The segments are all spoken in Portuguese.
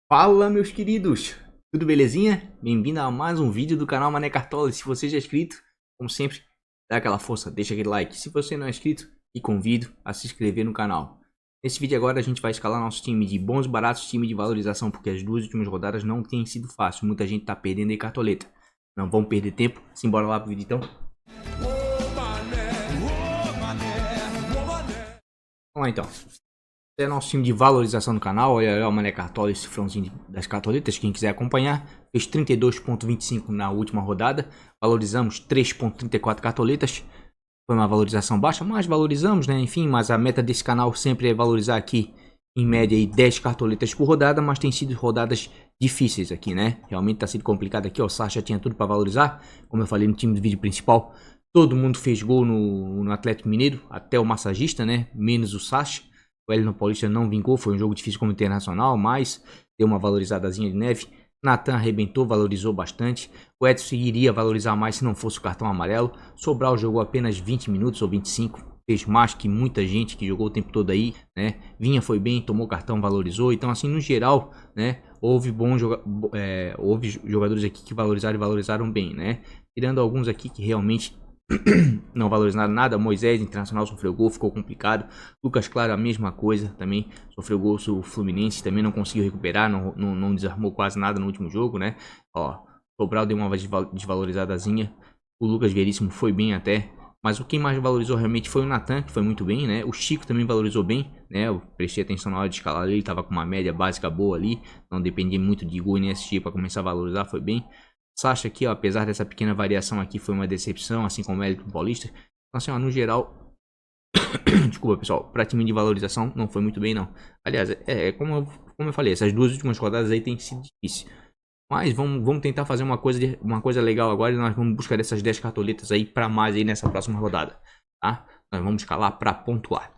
Fala, meus queridos! Tudo belezinha? Bem-vindo a mais um vídeo do canal Mané Cartola. Se você já é inscrito, como sempre, dá aquela força, deixa aquele like. Se você não é inscrito, e convido a se inscrever no canal. Nesse vídeo agora a gente vai escalar nosso time de bons e baratos, time de valorização, porque as duas últimas rodadas não tem sido fácil. Muita gente tá perdendo aí cartoleta. Não vamos perder tempo, simbora lá pro vídeo então. Vamos lá então. É nosso time de valorização no canal. Olha aí o Mané Cartola, esse cifrãozinho das cartoletas. Quem quiser acompanhar, fez 32,25 na última rodada. Valorizamos 3,34 cartoletas. Foi uma valorização baixa, mas valorizamos, né? Enfim, mas a meta desse canal sempre é valorizar aqui, em média, aí, 10 cartoletas por rodada. Mas tem sido rodadas difíceis aqui, né? Realmente tá sendo complicado aqui. Ó, o Sacha tinha tudo para valorizar. Como eu falei no time do vídeo principal, todo mundo fez gol no Atlético Mineiro, até o massagista, né? Menos o Sacha. O Wellington Paulista não vingou, foi um jogo difícil como internacional, mas deu uma valorizadazinha de neve. Natan arrebentou, valorizou bastante. O Edson iria valorizar mais se não fosse o cartão amarelo. Sobral jogou apenas 20 minutos ou 25. Fez mais que muita gente que jogou o tempo todo aí, né? Vinha foi bem, tomou cartão, valorizou. Então, assim, no geral, né? Houve jogadores aqui que valorizaram e valorizaram bem, né? Tirando alguns aqui que realmente não valorizaram nada. Moisés, Internacional, sofreu gol, ficou complicado. Lucas Claro, a mesma coisa, também sofreu gol. O Fluminense também não conseguiu recuperar, não desarmou quase nada no último jogo, né? Ó, Sobral deu uma desvalorizadazinha. O Lucas Veríssimo foi bem até, mas o quem mais valorizou realmente foi o Natan, que foi muito bem, né? O Chico também valorizou bem, né? Eu prestei atenção na hora de escalar ali, ele tava com uma média básica boa ali, não dependia muito de gol e nem assistir para começar a valorizar, foi bem. Sacha aqui, ó, apesar dessa pequena variação aqui, foi uma decepção, assim como o Wellington Paulista. Então, assim, ó, no geral, desculpa, pessoal, para time de valorização não foi muito bem, não. Aliás, como eu falei, essas duas últimas rodadas aí tem sido difícil. Mas vamos tentar fazer uma coisa legal agora e nós vamos buscar essas 10 cartoletas aí para mais aí nessa próxima rodada, tá? Nós vamos escalar para pontuar.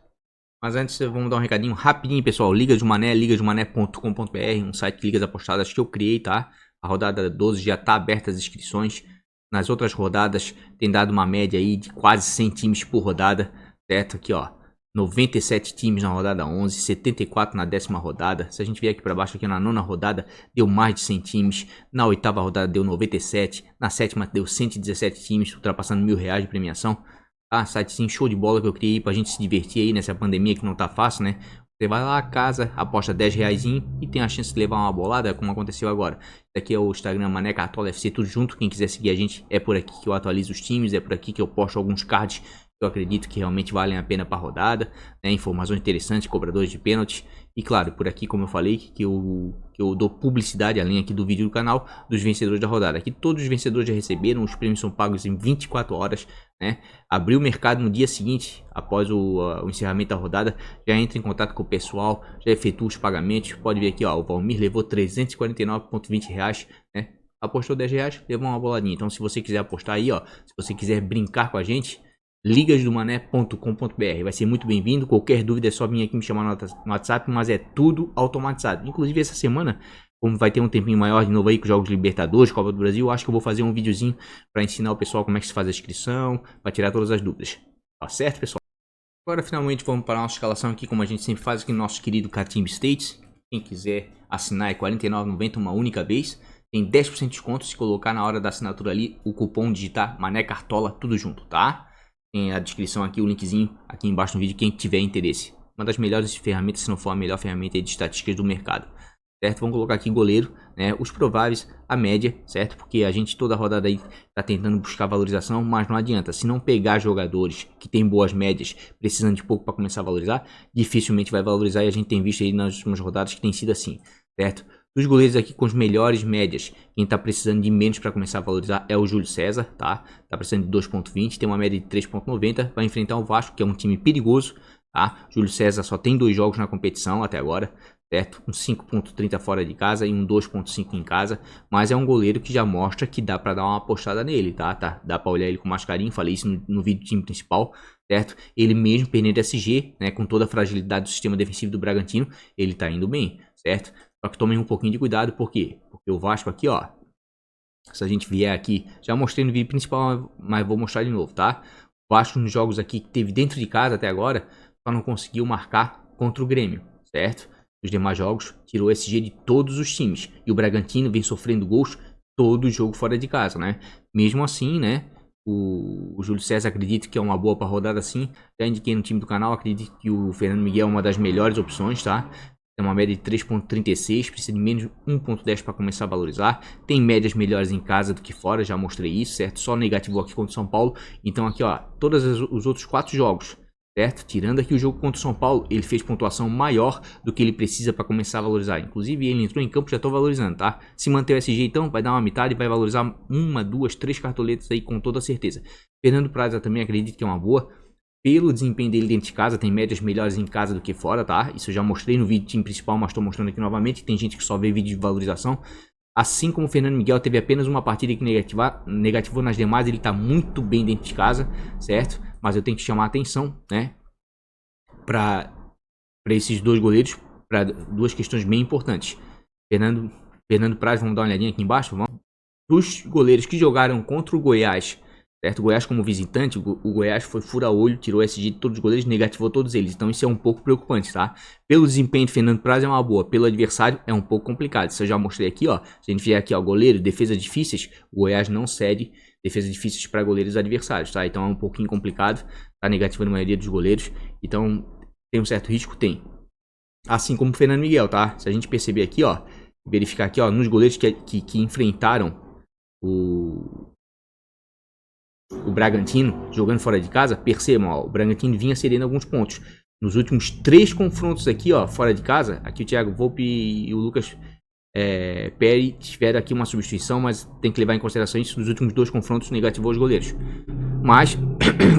Mas antes, vamos dar um recadinho rapidinho, pessoal. Liga de Mané, ligasdemané.com.br, um site de ligas apostadas que eu criei, tá? A rodada 12 já tá aberta as inscrições. Nas outras rodadas tem dado uma média aí de quase 100 times por rodada, certo? Aqui, ó, 97 times na rodada 11, 74 na décima rodada. Se a gente vier aqui para baixo, aqui na nona rodada, deu mais de 100 times. Na oitava rodada deu 97. Na sétima deu 117 times, ultrapassando R$1.000 de premiação. Ah, sitezinho show de bola que eu criei pra gente se divertir aí nessa pandemia que não tá fácil, né? Você vai lá a casa, aposta R$10 e tem a chance de levar uma bolada, como aconteceu agora. Aqui é o Instagram Mané Cartola FC, tudo junto. Quem quiser seguir a gente, é por aqui que eu atualizo os times, é por aqui que eu posto alguns cards que eu acredito que realmente valem a pena para rodada, né? Informações interessantes, cobradores de pênalti. E claro, por aqui, como eu falei, que eu dou publicidade, além aqui do vídeo do canal, dos vencedores da rodada. Aqui todos os vencedores já receberam, os prêmios são pagos em 24 horas, né? Abriu o mercado no dia seguinte, após o encerramento da rodada, já entra em contato com o pessoal, já efetua os pagamentos. Pode ver aqui, ó, o Valmir levou R$349,20, né? Apostou R$10, levou uma boladinha. Então, se você quiser apostar aí, ó, se você quiser brincar com a gente, ligasdomané.com.br, vai ser muito bem-vindo. Qualquer dúvida é só vir aqui me chamar no WhatsApp, mas é tudo automatizado. Inclusive essa semana, como vai ter um tempinho maior de novo aí com os Jogos Libertadores, Copa do Brasil, acho que eu vou fazer um videozinho para ensinar o pessoal como é que se faz a inscrição, para tirar todas as dúvidas. Tá certo, pessoal? Agora finalmente vamos para a nossa escalação aqui, como a gente sempre faz aqui no nosso querido Catimb States. Quem quiser assinar é R$ 49,90 uma única vez. Tem 10% de desconto se colocar na hora da assinatura ali o cupom digitar Mané Cartola, tudo junto, tá? Tem a descrição aqui, o linkzinho aqui embaixo no vídeo, quem tiver interesse. Uma das melhores ferramentas, se não for a melhor ferramenta de estatísticas do mercado, certo? Vamos colocar aqui goleiro, né? Os prováveis, a média, certo? Porque a gente toda rodada aí tá tentando buscar valorização, mas não adianta. Se não pegar jogadores que tem boas médias, precisando de pouco para começar a valorizar, dificilmente vai valorizar, e a gente tem visto aí nas últimas rodadas que tem sido assim, certo? Dos goleiros aqui com as melhores médias, quem tá precisando de menos para começar a valorizar é o Júlio César, tá? Tá precisando de 2,20, tem uma média de 3,90, vai enfrentar o Vasco, que é um time perigoso, tá? Júlio César só tem 2 jogos na competição até agora, certo? Um 5,30 fora de casa e um 2,5 em casa, mas é um goleiro que já mostra que dá para dar uma apostada nele, tá? Dá para olhar ele com mais carinho, falei isso no vídeo do time principal, certo? Ele mesmo perdendo SG, né, com toda a fragilidade do sistema defensivo do Bragantino, ele tá indo bem, certo? Só que tomem um pouquinho de cuidado, por quê? Porque o Vasco aqui, ó, se a gente vier aqui, já mostrei no vídeo principal, mas vou mostrar de novo, tá? O Vasco nos jogos aqui que teve dentro de casa até agora, só não conseguiu marcar contra o Grêmio, certo? nos demais jogos, tirou SG de todos os times. E o Bragantino vem sofrendo gols todo jogo fora de casa, né? Mesmo assim, né? O Júlio César acredita que é uma boa para rodada sim. Já indiquei no time do canal, acredito que o Fernando Miguel é uma das melhores opções, tá? Tem uma média de 3.36, precisa de menos 1.10 para começar a valorizar. Tem médias melhores em casa do que fora, já mostrei isso, certo? Só negativou aqui contra o São Paulo. Então aqui, ó, todos os outros 4 jogos, certo? Tirando aqui o jogo contra o São Paulo, ele fez pontuação maior do que ele precisa para começar a valorizar. Inclusive, ele entrou em campo, já estou valorizando, tá? Se manter o SG, então, vai dar uma metade e vai valorizar 1, 2, 3 cartoletas aí com toda certeza. Fernando Praza também acredito que é uma boa. Pelo desempenho dele dentro de casa, tem médias melhores em casa do que fora, tá? Isso eu já mostrei no vídeo do time principal, mas estou mostrando aqui novamente. Tem gente que só vê vídeo de valorização. Assim como o Fernando Miguel teve apenas uma partida que negativou nas demais, ele está muito bem dentro de casa, certo? Mas eu tenho que chamar a atenção, né? Para esses dois goleiros, para duas questões bem importantes. Fernando Praz, vamos dar uma olhadinha aqui embaixo, vamos. Dos goleiros que jogaram contra o Goiás, certo? O Goiás como visitante, o Goiás foi fura-olho, tirou SG de todos os goleiros, negativou todos eles. Então isso é um pouco preocupante, tá? Pelo desempenho de Fernando Praz é uma boa, pelo adversário é um pouco complicado. Isso eu já mostrei aqui, ó. Se a gente vier aqui, ó, goleiro, defesas difíceis, o Goiás não cede defesas difíceis para goleiros adversários, tá? Então é um pouquinho complicado, tá negativando a maioria dos goleiros. Então tem um certo risco? Tem. Assim como o Fernando Miguel, tá? Se a gente perceber aqui, ó, verificar aqui, ó, nos goleiros que enfrentaram o Bragantino jogando fora de casa, percebam, ó, o Bragantino vinha cedendo alguns pontos. Nos últimos 3 confrontos aqui, ó, fora de casa, aqui o Thiago Volpe e o Lucas Peri tiveram aqui uma substituição, mas tem que levar em consideração isso. Nos últimos 2 confrontos negativou os goleiros. Mas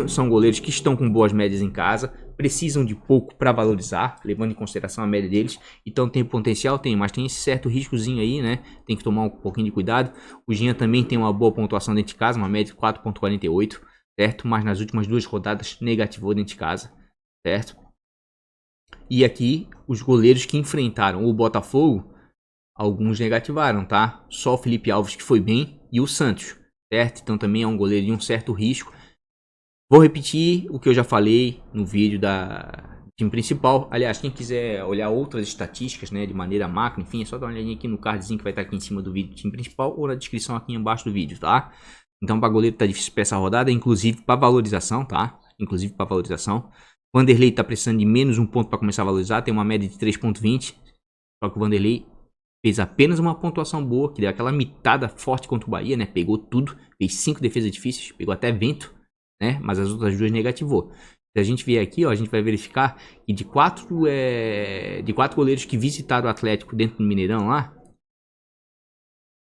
são goleiros que estão com boas médias em casa, precisam de pouco para valorizar, levando em consideração a média deles. Então tem potencial, tem, mas tem esse certo riscozinho aí, né? Tem que tomar um pouquinho de cuidado. O Jean também tem uma boa pontuação dentro de casa, uma média de 4.48, certo? Mas nas últimas 2 rodadas negativou dentro de casa, certo? E aqui os goleiros que enfrentaram o Botafogo, alguns negativaram, tá? Só o Felipe Alves que foi bem e o Santos, certo? Então também é um goleiro de um certo risco. Vou repetir o que eu já falei no vídeo da time principal. Aliás, quem quiser olhar outras estatísticas, né, de maneira macro, enfim, é só dar uma olhadinha aqui no cardzinho que vai estar aqui em cima do vídeo do time principal ou na descrição aqui embaixo do vídeo, tá? Então, para goleiro tá difícil para essa rodada, inclusive para valorização, tá? Inclusive para valorização. Vanderlei tá precisando de menos 1 ponto para começar a valorizar, tem uma média de 3.20. Só que o Vanderlei fez apenas uma pontuação boa, que deu aquela mitada forte contra o Bahia, né? Pegou tudo, fez 5 defesas difíceis, pegou até vento, né? Mas as outras 2 negativou. Se a gente vier aqui, ó, a gente vai verificar que de 4 goleiros que visitaram o Atlético dentro do Mineirão lá,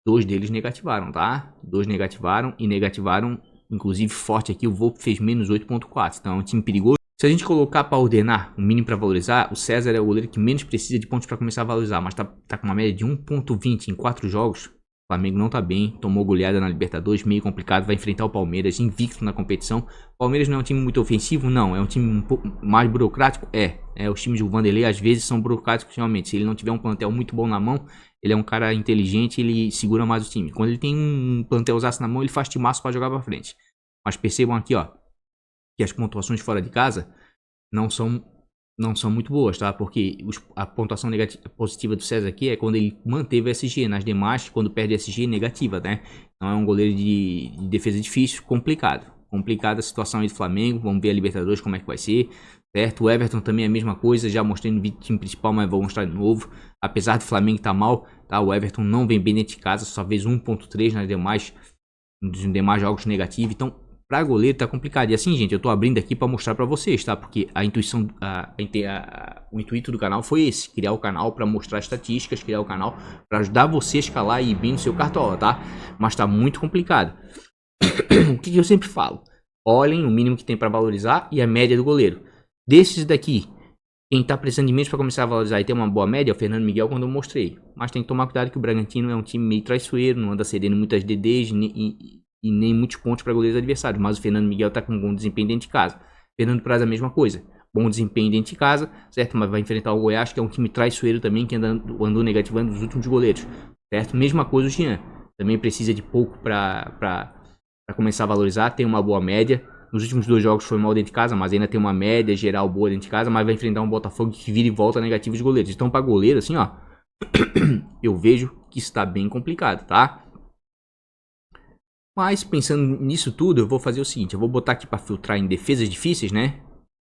2 deles negativaram, tá? 2 negativaram e negativaram, inclusive forte aqui, o Volpe fez menos 8.4, então é um time perigoso. Se a gente colocar para ordenar o mínimo para valorizar, o César é o goleiro que menos precisa de pontos para começar a valorizar, mas tá com uma média de 1.20 em 4 jogos. O Flamengo não tá bem, tomou goleada na Libertadores, meio complicado, vai enfrentar o Palmeiras, invicto na competição. O Palmeiras não é um time muito ofensivo? Não, é um time um pouco mais burocrático? Os times do Vanderlei às vezes são burocráticos realmente. Se ele não tiver um plantel muito bom na mão, ele é um cara inteligente, ele segura mais o time. Quando ele tem um plantelzaço na mão, ele faz timaço para jogar para frente. Mas percebam aqui, ó, que as pontuações fora de casa não são muito boas, tá? Porque a pontuação positiva do César aqui é quando ele manteve o SG. Nas demais, quando perde SG, negativa, né? Então é um goleiro de defesa difícil, complicado. Complicada a situação aí do Flamengo. Vamos ver a Libertadores como é que vai ser, certo? O Everton também é a mesma coisa. Já mostrei no vídeo do time principal, mas vou mostrar de novo. Apesar do Flamengo estar mal, tá? O Everton não vem bem dentro de casa. Só fez 1.3 nos demais jogos negativos. Então, para goleiro tá complicado. E assim, gente, eu tô abrindo aqui para mostrar para vocês, tá? Porque o intuito do canal foi esse, criar o canal para mostrar estatísticas, criar o canal para ajudar você a escalar e ir bem no seu cartola, tá? Mas tá muito complicado. O que eu sempre falo? Olhem o mínimo que tem para valorizar e a média do goleiro. Desses daqui, quem tá precisando de menos para começar a valorizar e ter uma boa média é o Fernando Miguel, quando eu mostrei. Mas tem que tomar cuidado que o Bragantino é um time meio traiçoeiro, não anda cedendo muitas DDs e nem muitos pontos para goleiros adversários. Mas o Fernando Miguel tá com um bom desempenho dentro de casa. Fernando Praz a mesma coisa. Bom desempenho dentro de casa, certo? Mas vai enfrentar o Goiás, que é um time traiçoeiro também, que andou negativando os últimos goleiros, certo? Mesma coisa o Jean. Também precisa de pouco para começar a valorizar. Tem uma boa média, Nos últimos 2 jogos foi mal dentro de casa, mas ainda tem uma média geral boa dentro de casa, mas vai enfrentar um Botafogo que vira e volta negativo de goleiros. Então, para goleiro, assim, ó, eu vejo que está bem complicado, tá? Mas, pensando nisso tudo, eu vou fazer o seguinte, eu vou botar aqui para filtrar em defesas difíceis, né?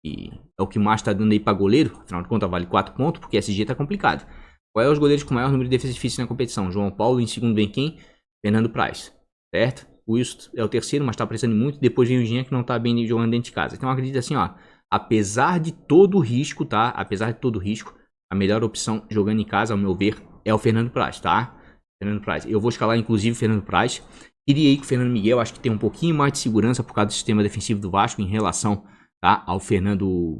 E é o que mais tá dando aí para goleiro, afinal de contas vale 4 pontos, porque SG tá complicado. Qual é os goleiros com maior número de defesas difíceis na competição? João Paulo, em segundo vem quem? Fernando Praz, certo? O Wilson é o terceiro, mas tá precisando muito. Depois vem o Jean, que não tá bem jogando dentro de casa. Então eu acredito assim, ó, apesar de todo o risco, tá? Apesar de todo o risco, a melhor opção jogando em casa, ao meu ver, é o Fernando Praz, tá? Fernando Praz. Eu vou escalar inclusive o Fernando Praz. Iria aí com o Fernando Miguel, acho que tem um pouquinho mais de segurança por causa do sistema defensivo do Vasco em relação, tá, ao Fernando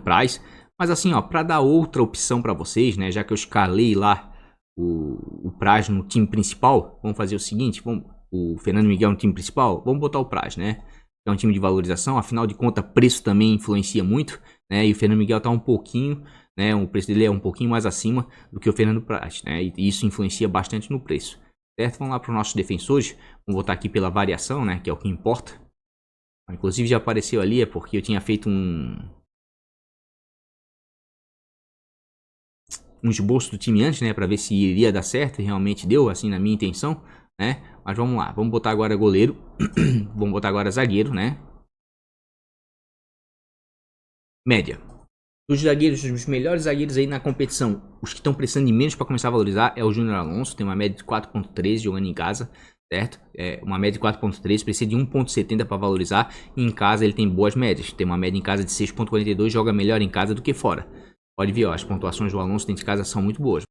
Praz. Mas assim, ó, para dar outra opção para vocês, né, já que eu escalei lá o Praz no time principal, vamos fazer o seguinte, o Fernando Miguel no time principal, vamos botar o Praz, né? É um time de valorização, afinal de contas, preço também influencia muito, né? E o Fernando Miguel tá um pouquinho, né, o preço dele é um pouquinho mais acima do que o Fernando Praz, né? E isso influencia bastante no preço. Certo? Vamos lá para os nossos defensores. Vamos botar aqui pela variação, né? Que é o que importa. Inclusive já apareceu ali, é porque eu tinha feito um esboço do time antes, né? Para ver se iria dar certo. E realmente deu, assim, na minha intenção, né? Mas vamos lá. Vamos botar agora goleiro. Vamos botar agora zagueiro, né? Média. Os zagueiros, os melhores zagueiros aí na competição, os que estão precisando de menos para começar a valorizar é o Júnior Alonso, tem uma média de 4.13 jogando em casa, certo? É uma média de 4.3, precisa de 1.70 para valorizar, e em casa ele tem boas médias, tem uma média em casa de 6.42, joga melhor em casa do que fora. Pode ver, ó, as pontuações do Alonso dentro de casa são muito boas.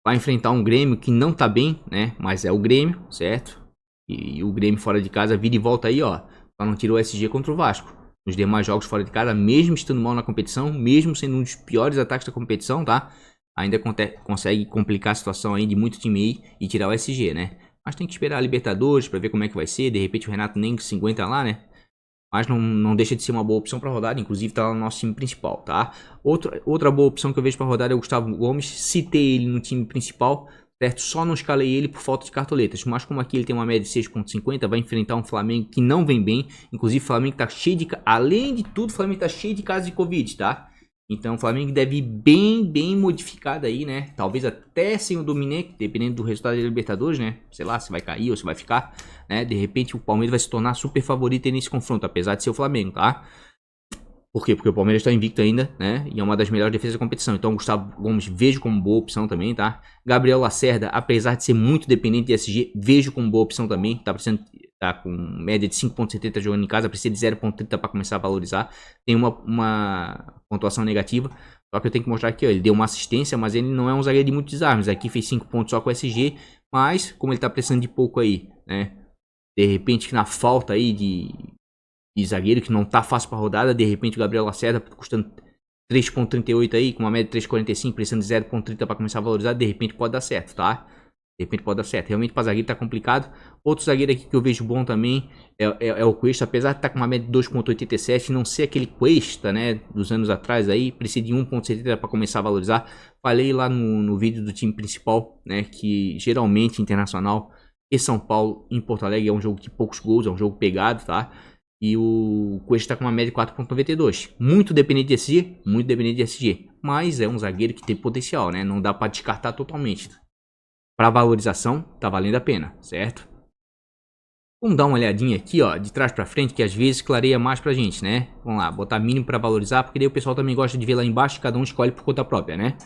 Vai enfrentar um Grêmio que não tá bem, né? Mas é o Grêmio, certo? E o Grêmio fora de casa vira e volta aí, ó, só não tirou o SG contra o Vasco. Nos demais jogos fora de casa, mesmo estando mal na competição, mesmo sendo um dos piores ataques da competição, tá? Ainda consegue complicar a situação aí de muito time aí e tirar o SG, né? Mas tem que esperar a Libertadores pra ver como é que vai ser. De repente o Renato nem se aguenta lá, né? Mas não deixa de ser uma boa opção pra rodada. Inclusive tá lá no nosso time principal, tá? Outra boa opção que eu vejo pra rodada é o Gustavo Gomes. Citei ele no time principal, certo? Só não escalei ele por falta de cartoletas. Mas como aqui ele tem uma média de 6.50, vai enfrentar um Flamengo que não vem bem. Inclusive o Flamengo tá cheio de... Além de tudo, o Flamengo tá cheio de casos de Covid, tá? Então o Flamengo deve ir bem modificado aí, né? Talvez até sem o Domenech, dependendo do resultado da Libertadores, né? Sei lá, se vai cair ou se vai ficar, né? De repente o Palmeiras vai se tornar super favorito nesse confronto, apesar de ser o Flamengo, tá? Por quê? Porque o Palmeiras está invicto ainda, né? E é uma das melhores defesas da competição. Então o Gustavo Gomes vejo como boa opção também, tá? Gabriel Lacerda, apesar de ser muito dependente de SG, vejo como boa opção também. Tá com média de 5.70 jogando em casa, precisa de 0.30 para começar a valorizar. Tem uma pontuação negativa. Só que eu tenho que mostrar aqui, ó, ele deu uma assistência, mas ele não é um zagueiro de muitos desarmes. Aqui fez 5 pontos só com SG, mas como ele tá precisando de pouco aí, né? De repente na falta aí de zagueiro que não tá fácil pra rodada, de repente o Gabriel Lacerda custando 3.38 aí, com uma média de 3.45, precisando de 0.30 para começar a valorizar, de repente pode dar certo, tá? De repente pode dar certo. Realmente pra zagueiro tá complicado. Outro zagueiro aqui que eu vejo bom também é o Cuesta, apesar de estar com uma média de 2.87, não ser aquele Cuesta, né, dos anos atrás aí, precisa de 1.70 para começar a valorizar. Falei lá no vídeo do time principal, né, que geralmente Internacional e São Paulo em Porto Alegre é um jogo de poucos gols, é um jogo pegado, tá? E o Cuesta está com uma média de 4.92. Muito dependente de SG, muito dependente de SG. Mas é um zagueiro que tem potencial, né? Não dá para descartar totalmente. Para valorização, tá valendo a pena, certo? Vamos dar uma olhadinha aqui, ó, de trás para frente, que às vezes clareia mais pra gente, né? Vamos lá, botar mínimo para valorizar, porque daí o pessoal também gosta de ver lá embaixo, cada um escolhe por conta própria, né?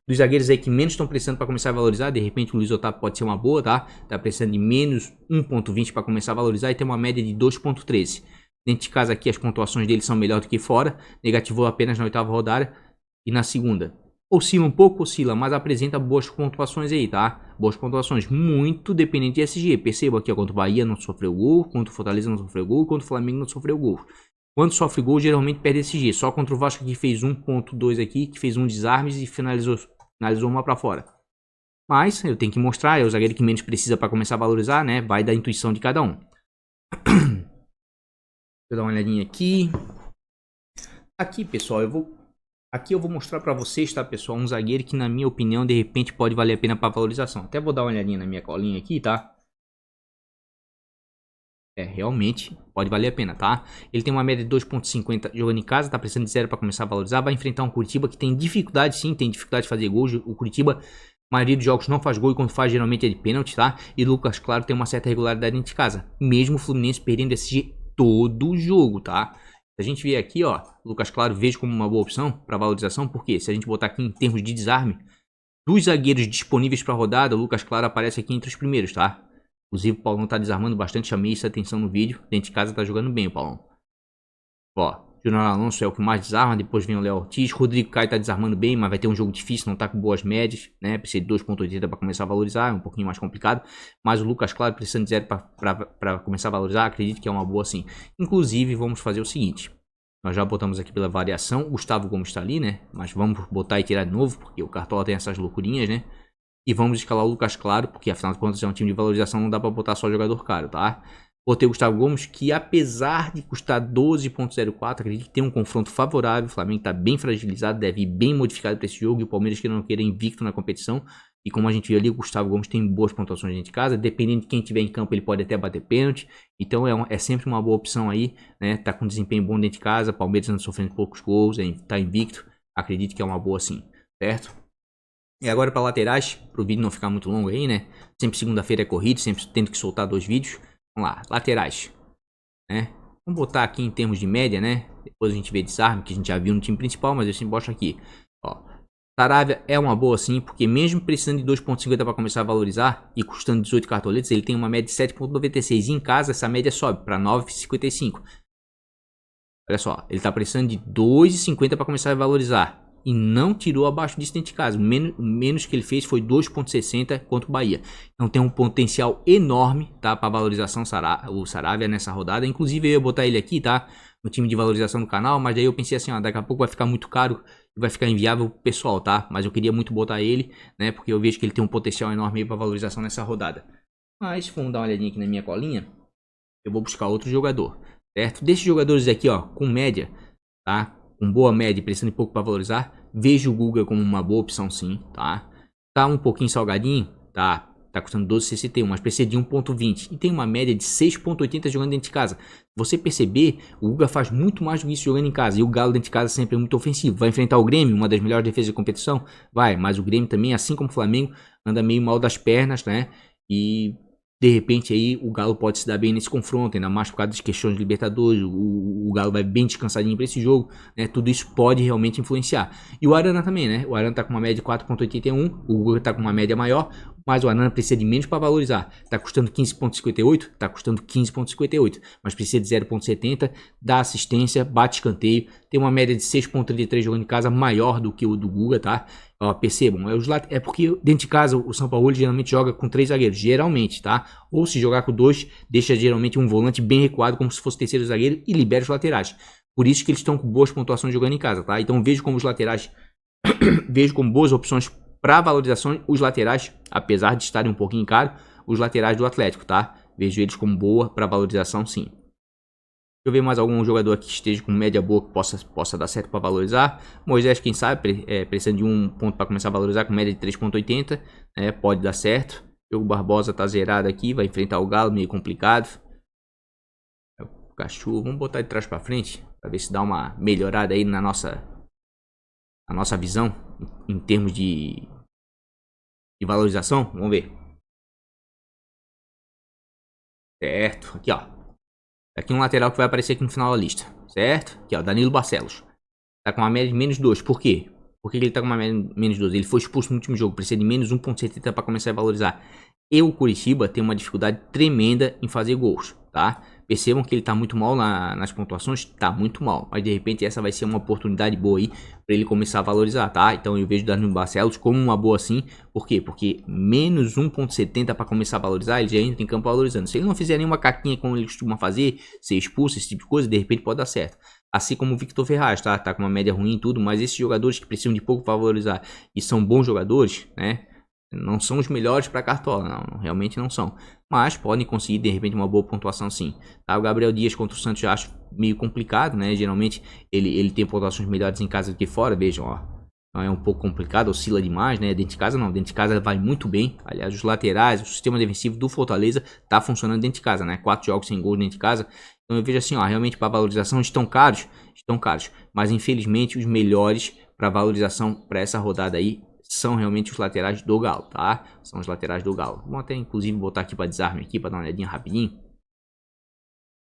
Dos zagueiros aí que menos estão precisando para começar a valorizar, de repente o Luiz Otávio pode ser uma boa, tá? Tá precisando de menos 1.20 para começar a valorizar e tem uma média de 2.13. Dentro de casa aqui as pontuações dele são melhores do que fora, negativou apenas na 8ª rodada e na segunda. Oscila um pouco, mas apresenta boas pontuações aí, tá? Boas pontuações, muito dependente de SG. Perceba aqui, ó, contra o Bahia não sofreu gol, contra o Fortaleza não sofreu gol, contra o Flamengo não sofreu gol. Quando sofre gol, geralmente perde SG. Só contra o Vasco que fez 1.2 aqui, que fez um desarmes e finalizou uma pra fora. Mas eu tenho que mostrar, é o zagueiro que menos precisa para começar a valorizar, né? Vai da intuição de cada um. Deixa eu dar uma olhadinha aqui. Aqui, pessoal, eu vou mostrar pra vocês, tá, pessoal? Um zagueiro que, na minha opinião, de repente pode valer a pena pra valorização. Até vou dar uma olhadinha na minha colinha aqui, tá? realmente pode valer a pena, tá? Ele tem uma média de 2.50 jogando em casa, tá precisando de 0 para começar a valorizar. Vai enfrentar um Curitiba que tem dificuldade, sim, tem dificuldade de fazer gols. O Curitiba, a maioria dos jogos não faz gol e quando faz geralmente é de pênalti, tá? E Lucas Claro tem uma certa regularidade dentro de casa, mesmo o Fluminense perdendo SG todo o jogo, tá? Se a gente vier aqui, ó, Lucas Claro vejo como uma boa opção para valorização, porque se a gente botar aqui em termos de desarme, dos zagueiros disponíveis para rodada, o Lucas Claro aparece aqui entre os primeiros, tá? Inclusive o Paulão tá desarmando bastante, chamei essa atenção no vídeo. Dentro de casa tá jogando bem o Paulão. Ó, Júnior Alonso é o que mais desarma, depois vem o Léo Ortiz. Rodrigo Caio tá desarmando bem, mas vai ter um jogo difícil, não tá com boas médias, né? Precisa de 2.80 para começar a valorizar, é um pouquinho mais complicado. Mas o Lucas Claro precisando de 0 para começar a valorizar, acredito que é uma boa sim. Inclusive, vamos fazer o seguinte. Nós já botamos aqui pela variação, o Gustavo Gomes está ali, né? Mas vamos botar e tirar de novo, porque o Cartola tem essas loucurinhas, né? E vamos escalar o Lucas Claro, porque afinal de contas é um time de valorização, não dá para botar só jogador caro, tá? Botei o Gustavo Gomes, que apesar de custar 12.04, acredito que tem um confronto favorável. O Flamengo está bem fragilizado, deve ir bem modificado para esse jogo. E o Palmeiras que não queira invicto na competição. E como a gente viu ali, o Gustavo Gomes tem boas pontuações dentro de casa. Dependendo de quem tiver em campo, ele pode até bater pênalti. Então é sempre uma boa opção aí, né? Tá com desempenho bom dentro de casa. Palmeiras anda sofrendo poucos gols, tá invicto. Acredito que é uma boa sim, certo? E agora para laterais, para o vídeo não ficar muito longo aí, né? Sempre segunda-feira é corrido, sempre tendo que soltar 2 vídeos. Vamos lá, laterais, né? Vamos botar aqui em termos de média, né? Depois a gente vê desarme, que a gente já viu no time principal, mas eu sempre mostro aqui. Ó, Saravia é uma boa sim, porque mesmo precisando de 2.50 para começar a valorizar e custando 18 cartoletes, ele tem uma média de 7.96. E em casa essa média sobe para 9.55. Olha só, ele está precisando de 2.50 para começar a valorizar. E não tirou abaixo disso dentro de casa. O menos que ele fez foi 2.60 contra o Bahia. Então tem um potencial enorme, tá, para valorização o Saravia nessa rodada. Inclusive eu ia botar ele aqui, tá, no time de valorização do canal, mas daí eu pensei assim, ó, daqui a pouco vai ficar muito caro e vai ficar inviável pro pessoal, tá? Mas eu queria muito botar ele, né, porque eu vejo que ele tem um potencial enorme para valorização nessa rodada. Mas vamos dar uma olhadinha aqui na minha colinha. Eu vou buscar outro jogador, certo? Desses jogadores aqui, ó, com média, tá? Com boa média, precisando de pouco para valorizar, vejo o Guga como uma boa opção sim, tá? Tá um pouquinho salgadinho, tá custando 12,61, mas precisa de 1.20 e tem uma média de 6.80 jogando dentro de casa. Você perceber, o Guga faz muito mais do que isso jogando em casa, e o Galo dentro de casa sempre é muito ofensivo. Vai enfrentar o Grêmio, uma das melhores defesas de competição? Vai, mas o Grêmio também, assim como o Flamengo, anda meio mal das pernas, né? E de repente aí o Galo pode se dar bem nesse confronto, ainda mais por causa das questões de Libertadores, o Galo vai bem descansadinho para esse jogo, né? Tudo isso pode realmente influenciar. E o Arana também, né? O Arana tá com uma média de 4.81, o Guga tá com uma média maior, mas o Arana precisa de menos para valorizar. Tá custando 15.58, tá custando 15.58, mas precisa de 0.70, dá assistência, bate escanteio, tem uma média de 6.33 jogando em casa, maior do que o do Guga, tá? Ó, percebam, é porque dentro de casa o São Paulo geralmente joga com 3 zagueiros, geralmente, tá? Ou se jogar com 2, deixa geralmente um volante bem recuado, como se fosse terceiro zagueiro, e libera os laterais. Por isso que eles estão com boas pontuações jogando em casa, tá? Então vejo como os laterais, vejo como boas opções para valorização os laterais, apesar de estarem um pouquinho caros, os laterais do Atlético, tá? Vejo eles como boa para valorização, sim. Deixa eu ver mais algum jogador aqui que esteja com média boa que possa dar certo para valorizar. Moisés, quem sabe, precisando de um ponto para começar a valorizar com média de 3.80, pode dar certo. O Barbosa tá zerado aqui, vai enfrentar o Galo, meio complicado. O Cachorro, vamos botar de trás para frente, para ver se dá uma melhorada aí na nossa visão em termos de valorização. Vamos ver. Certo, aqui ó. Aqui um lateral que vai aparecer aqui no final da lista, certo? Aqui ó, Danilo Barcelos. Tá com uma média de menos 2, por quê? Por que ele tá com uma média de menos 2? Ele foi expulso no último jogo, precisa de menos 1.70 para começar a valorizar. E o Curitiba tem uma dificuldade tremenda em fazer gols, tá? Percebam que ele tá muito mal nas pontuações, tá muito mal. Mas de repente essa vai ser uma oportunidade boa aí para ele começar a valorizar, tá? Então eu vejo o Danilo Barcelos como uma boa sim. Por quê? Porque menos 1.70 para começar a valorizar, ele já entra em campo valorizando. Se ele não fizer nenhuma caquinha como ele costuma fazer, ser expulso, esse tipo de coisa, de repente pode dar certo. Assim como o Victor Ferraz, tá? Tá com uma média ruim e tudo, mas esses jogadores que precisam de pouco para valorizar e são bons jogadores, né? Não são os melhores para Cartola, não, realmente não são. Mas podem conseguir de repente uma boa pontuação sim. Tá? O Gabriel Dias contra o Santos eu acho meio complicado, né? Geralmente ele tem pontuações melhores em casa do que fora, vejam, ó. Então é um pouco complicado, oscila demais, né? Dentro de casa não, dentro de casa vai muito bem. Aliás, os laterais, o sistema defensivo do Fortaleza tá funcionando dentro de casa, né? 4 jogos sem gol dentro de casa. Então eu vejo assim, ó, realmente para valorização estão caros, mas infelizmente os melhores para valorização para essa rodada aí são realmente os laterais do Galo, tá? São os laterais do Galo. Vamos até inclusive botar aqui para desarme aqui para dar uma olhadinha rapidinho.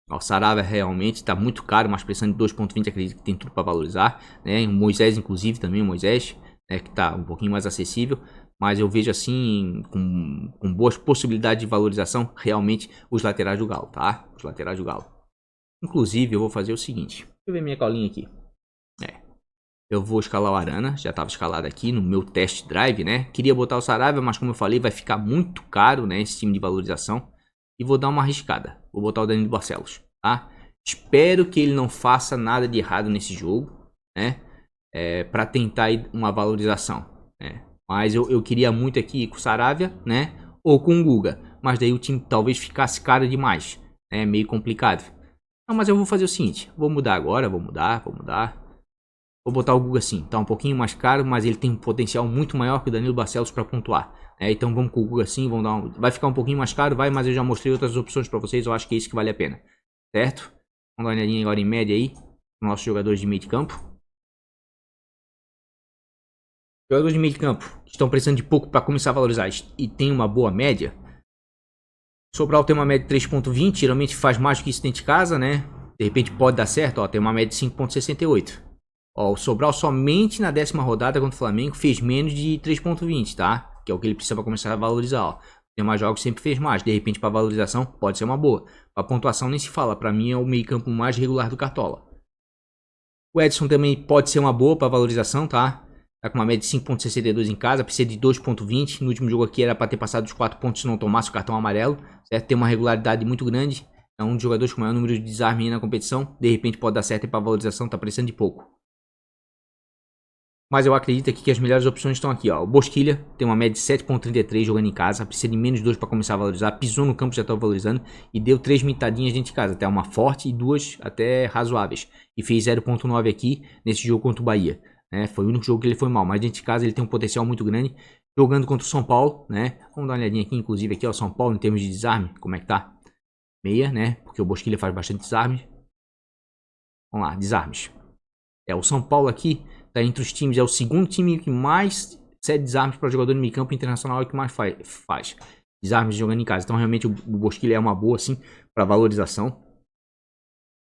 O Saravia realmente está muito caro, mas precisando de 2.20 acredito que tem tudo para valorizar, né? O Moisés inclusive também, o Moisés, né, que está um pouquinho mais acessível, mas eu vejo assim com boas possibilidades de valorização realmente os laterais do Galo, tá? Os laterais do Galo. Inclusive eu vou fazer o seguinte, deixa eu ver minha colinha aqui. Eu vou escalar o Arana, já estava escalado aqui no meu test drive, né? Queria botar o Saravia, mas como eu falei, vai ficar muito caro, né, esse time de valorização. E vou dar uma arriscada. Vou botar o Danilo Barcelos, tá? Espero que ele não faça nada de errado nesse jogo, né? Para tentar uma valorização, né? Mas eu queria muito aqui com o Saravia, né? Ou com o Guga. Mas daí o time talvez ficasse caro demais, né? Meio complicado. Não, mas eu vou fazer o seguinte. Vou mudar agora, vou mudar. Vou botar o Guga assim. Tá um pouquinho mais caro, mas ele tem um potencial muito maior que o Danilo Barcelos para pontuar. Então vamos com o Guga assim, vai ficar um pouquinho mais caro, mas eu já mostrei outras opções para vocês, eu acho que é isso que vale a pena, certo? Vamos dar uma olhadinha agora em média aí, nossos jogadores de meio de campo. Jogadores de meio de campo que estão precisando de pouco para começar a valorizar e tem uma boa média. Sobral tem uma média de 3.20, geralmente faz mais do que isso dentro de casa, né? De repente pode dar certo, ó, tem uma média de 5.68. Ó, o Sobral somente na 10ª rodada contra o Flamengo fez menos de 3.20, tá? Que é o que ele precisa para começar a valorizar, ó. Tem mais jogos sempre fez mais, de repente para valorização pode ser uma boa. Para pontuação nem se fala, para mim é o meio campo mais regular do Cartola. O Edson também pode ser uma boa para valorização, tá? Tá com uma média de 5.62 em casa, precisa de 2.20. No último jogo aqui era para ter passado os 4 pontos se não tomasse o cartão amarelo, certo? Tem uma regularidade muito grande, é um dos jogadores com maior número de desarme na competição, de repente pode dar certo e para valorização tá precisando de pouco. Mas eu acredito aqui que as melhores opções estão aqui, ó. O Bosquilha tem uma média de 7.33 jogando em casa. Precisa de menos 2 para começar a valorizar. Pisou no campo, já está valorizando. E deu 3 mitadinhas dentro de casa. Até uma forte e 2 até razoáveis. E fez 0.9 aqui nesse jogo contra o Bahia. Foi o único jogo que ele foi mal. Mas dentro de casa ele tem um potencial muito grande. Jogando contra o São Paulo, né? Vamos dar uma olhadinha aqui, inclusive aqui, ó. São Paulo em termos de desarme. Como é que tá? Meia, né? Porque o Bosquilha faz bastante desarme. Vamos lá, desarmes. O São Paulo aqui tá entre os times, é o segundo time que mais cede desarmes para jogador de meio campo internacional e que mais faz desarmes jogando em casa. Então realmente o Bosquilha é uma boa assim para valorização.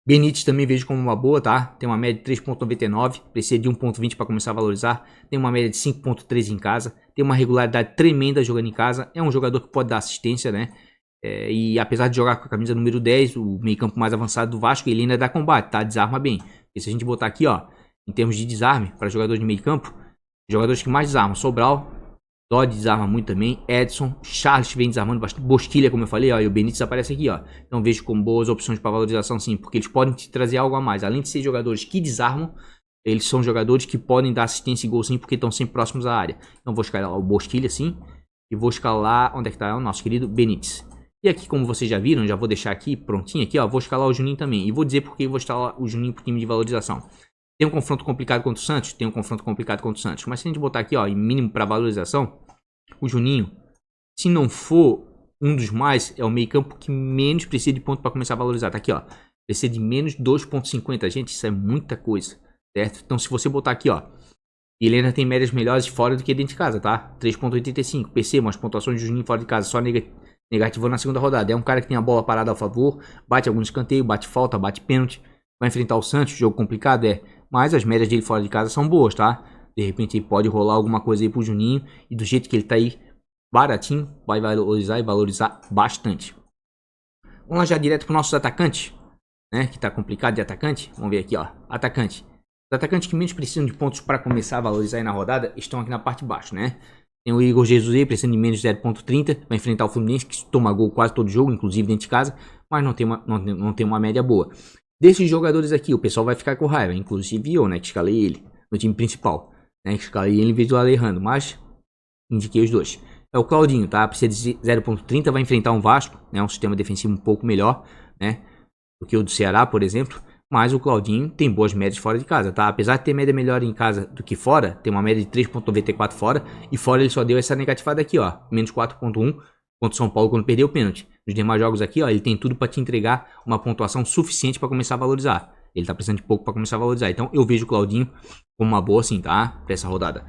Benítez também vejo como uma boa, tá? Tem uma média de 3.99, precisa de 1.20 para começar a valorizar. Tem uma média de 5.13 em casa, tem uma regularidade tremenda jogando em casa. É um jogador que pode dar assistência, né? E apesar de jogar com a camisa número 10, o meio campo mais avançado do Vasco, ele ainda dá combate, tá? Desarma bem. E se a gente botar aqui, ó, em termos de desarme, para jogadores de meio campo, jogadores que mais desarmam, Sobral, Dodge desarma muito também, Edson, Charles vem desarmando bastante, Bosquilha, como eu falei, ó, e o Benítez aparece aqui, ó. Então vejo como boas opções para valorização sim, porque eles podem te trazer algo a mais. Além de ser jogadores que desarmam, eles são jogadores que podem dar assistência e gol sim, porque estão sempre próximos à área. Então vou escalar o Bosquilha sim, e vou escalar, onde é que tá o nosso querido Benítez. E aqui, como vocês já viram, já vou deixar aqui prontinho aqui, ó, vou escalar o Juninho também. E vou dizer porque eu vou escalar o Juninho pro time de valorização. Tem um confronto complicado contra o Santos? Tem um confronto complicado contra o Santos. Mas se a gente botar aqui, ó, em mínimo para valorização, o Juninho, se não for um dos mais, é o meio campo que menos precisa de ponto para começar a valorizar. Tá aqui, ó. Precisa de menos 2.50. Gente, isso é muita coisa, certo? Então se você botar aqui, ó, ele ainda tem médias melhores fora do que dentro de casa, tá? 3.85. Percebam as pontuações de Juninho fora de casa, só negativou na segunda rodada. É um cara que tem a bola parada a favor, bate algum escanteio, bate falta, bate pênalti. Vai enfrentar o Santos, jogo complicado, mas as médias dele fora de casa são boas, tá? De repente pode rolar alguma coisa aí pro Juninho. E do jeito que ele tá aí, baratinho, vai valorizar e valorizar bastante. Vamos lá já direto pro nossos atacantes, né? Que tá complicado de atacante. Vamos ver aqui, ó. Atacante. Os atacantes que menos precisam de pontos para começar a valorizar aí na rodada estão aqui na parte de baixo, né? Tem o Igor Jesus aí, precisando de menos de 0.30. Vai enfrentar o Fluminense, que toma gol quase todo jogo, inclusive dentro de casa. Mas não tem uma média boa. Desses jogadores aqui, o pessoal vai ficar com raiva. Inclusive eu, né? Que escalei ele no time principal. Né, que escalei ele em vez do Alejandro. Mas indiquei os dois. É o Claudinho, tá? Precisa de 0.30. Vai enfrentar um Vasco, né? Um sistema defensivo um pouco melhor, né? Do que o do Ceará, por exemplo. Mas o Claudinho tem boas médias fora de casa, tá? Apesar de ter média melhor em casa do que fora, tem uma média de 3,94 fora. E fora ele só deu essa negativada aqui, ó. Menos 4,1 contra o São Paulo quando perdeu o pênalti. Nos demais jogos aqui, ó, ele tem tudo para te entregar uma pontuação suficiente para começar a valorizar. Ele tá precisando de pouco para começar a valorizar. Então eu vejo o Claudinho como uma boa sim, tá? Pra essa rodada.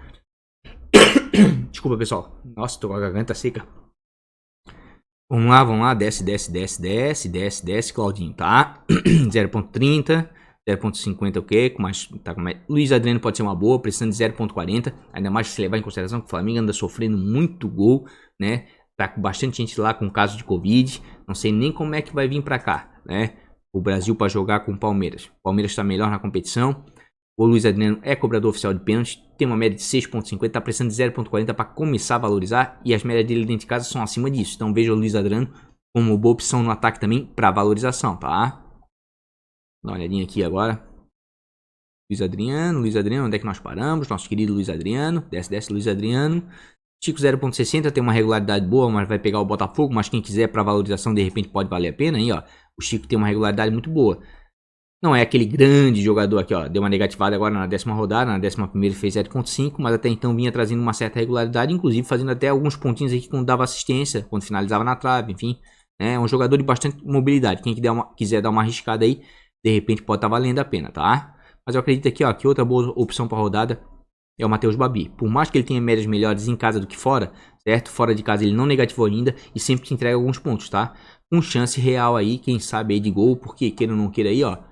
Desculpa, pessoal. Nossa, tô com a garganta seca. Vamos lá, desce, Claudinho, tá? 0.30, 0.50 o quê? Tá com mais... Luiz Adriano pode ser uma boa, precisando de 0.40, ainda mais se levar em consideração que o Flamengo anda sofrendo muito gol, né? Tá com bastante gente lá com caso de Covid, não sei nem como é que vai vir pra cá, né? O Brasil para jogar com o Palmeiras. O Palmeiras tá melhor na competição. O Luiz Adriano é cobrador oficial de pênalti, tem uma média de 6.50, tá precisando de 0.40 para começar a valorizar e as médias dele dentro de casa são acima disso. Então veja o Luiz Adriano como boa opção no ataque também para valorização, tá? Dá uma olhadinha aqui agora. Luiz Adriano, onde é que nós paramos? Nosso querido Luiz Adriano, desce Luiz Adriano. Chico 0.60 tem uma regularidade boa, mas vai pegar o Botafogo, mas quem quiser para valorização de repente pode valer a pena aí, ó. O Chico tem uma regularidade muito boa. Não é aquele grande jogador aqui, ó. Deu uma negativada agora na 10ª rodada. Na 11ª fez 7.5, mas até então vinha trazendo uma certa regularidade, inclusive fazendo até alguns pontinhos aqui quando dava assistência, quando finalizava na trave, enfim. É um jogador de bastante mobilidade. Quem quiser dar uma arriscada aí, de repente pode estar valendo a pena, tá? Mas eu acredito aqui, ó, que outra boa opção para rodada é o Matheus Babi. Por mais que ele tenha médias melhores em casa do que fora, certo? Fora de casa ele não negativou ainda e sempre te entrega alguns pontos, tá? Com chance real aí, quem sabe aí de gol, porque queira ou não queira aí, ó.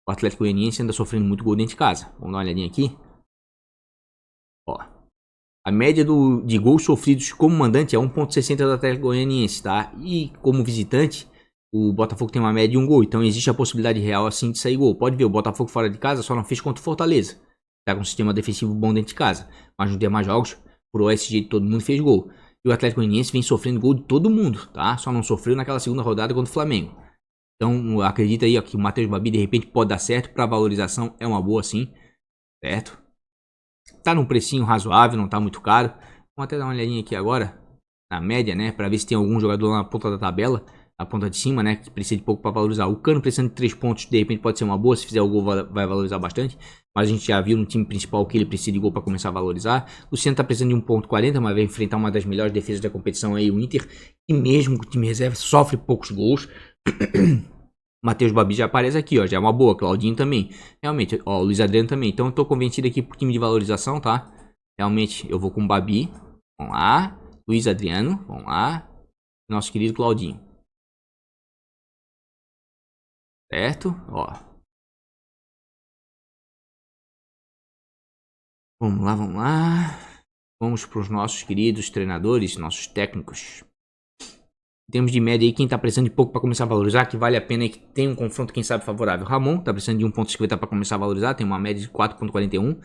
O Atlético Goianiense anda sofrendo muito gol dentro de casa. Vamos dar uma olhadinha aqui. Ó. A média de gols sofridos como mandante é 1.60 do Atlético Goianiense, tá? E como visitante, o Botafogo tem uma média de 1 gol. Então existe a possibilidade real assim de sair gol. Pode ver, o Botafogo fora de casa só não fez contra o Fortaleza. Tá com um sistema defensivo bom dentro de casa. Mas nos demais jogos, por OSG todo mundo fez gol. E o Atlético Goianiense vem sofrendo gol de todo mundo, tá? Só não sofreu naquela segunda rodada contra o Flamengo. Então, acredita aí ó, que o Matheus Babi de repente pode dar certo. Para valorização é uma boa sim. Certo? Tá num precinho razoável, não tá muito caro. Vamos até dar uma olhadinha aqui agora. Na média, né? Para ver se tem algum jogador lá na ponta da tabela. Na ponta de cima, né? Que precisa de pouco para valorizar. O Cano precisando de 3 pontos. De repente pode ser uma boa. Se fizer o gol vai valorizar bastante. Mas a gente já viu no time principal que ele precisa de gol para começar a valorizar. O Luciano tá precisando de 1.40. Mas vai enfrentar uma das melhores defesas da competição aí. O Inter. E mesmo que o time reserva sofre poucos gols. Matheus Babi já aparece aqui, ó. Já é uma boa. Claudinho também. Realmente, ó. Luiz Adriano também. Então eu tô convencido aqui pro time de valorização, tá? Realmente eu vou com o Babi. Vamos lá. Luiz Adriano. Vamos lá. Nosso querido Claudinho. Certo? Ó. Vamos lá, vamos lá. Vamos pros nossos queridos treinadores, nossos técnicos. Em termos de média aí, quem tá precisando de pouco para começar a valorizar, que vale a pena e que tem um confronto, quem sabe, favorável. Ramon tá precisando de 1.50 para começar a valorizar, tem uma média de 4.41.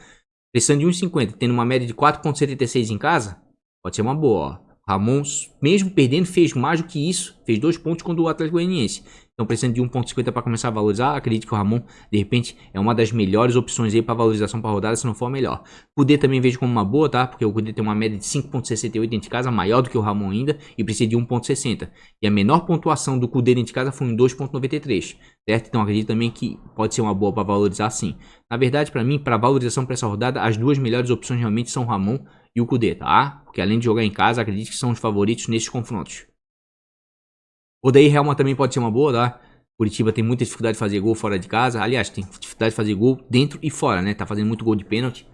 Precisando de 1.50, tendo uma média de 4.76 em casa, pode ser uma boa, ó. Ramon, mesmo perdendo, fez mais do que isso. Fez 2 pontos contra o Atlético Goianiense. Então, precisando de 1.50 para começar a valorizar, acredito que o Ramon, de repente, é uma das melhores opções aí para valorização para rodada, se não for a melhor. O Cudê também vejo como uma boa, tá? Porque o Cudê tem uma média de 5.68 dentro de casa, maior do que o Ramon ainda, e precisa de 1.60. E a menor pontuação do Cudê dentro de casa foi em 2.93, certo? Então, acredito também que pode ser uma boa para valorizar, sim. Na verdade, para mim, para valorização para essa rodada, as duas melhores opções realmente são o Ramon e o Cudê, tá? Porque além de jogar em casa, acredito que são os favoritos nesses confrontos. O Odair Helma também pode ser uma boa, tá? Curitiba tem muita dificuldade de fazer gol fora de casa. Aliás, tem dificuldade de fazer gol dentro e fora, né? Tá fazendo muito gol de pênalti.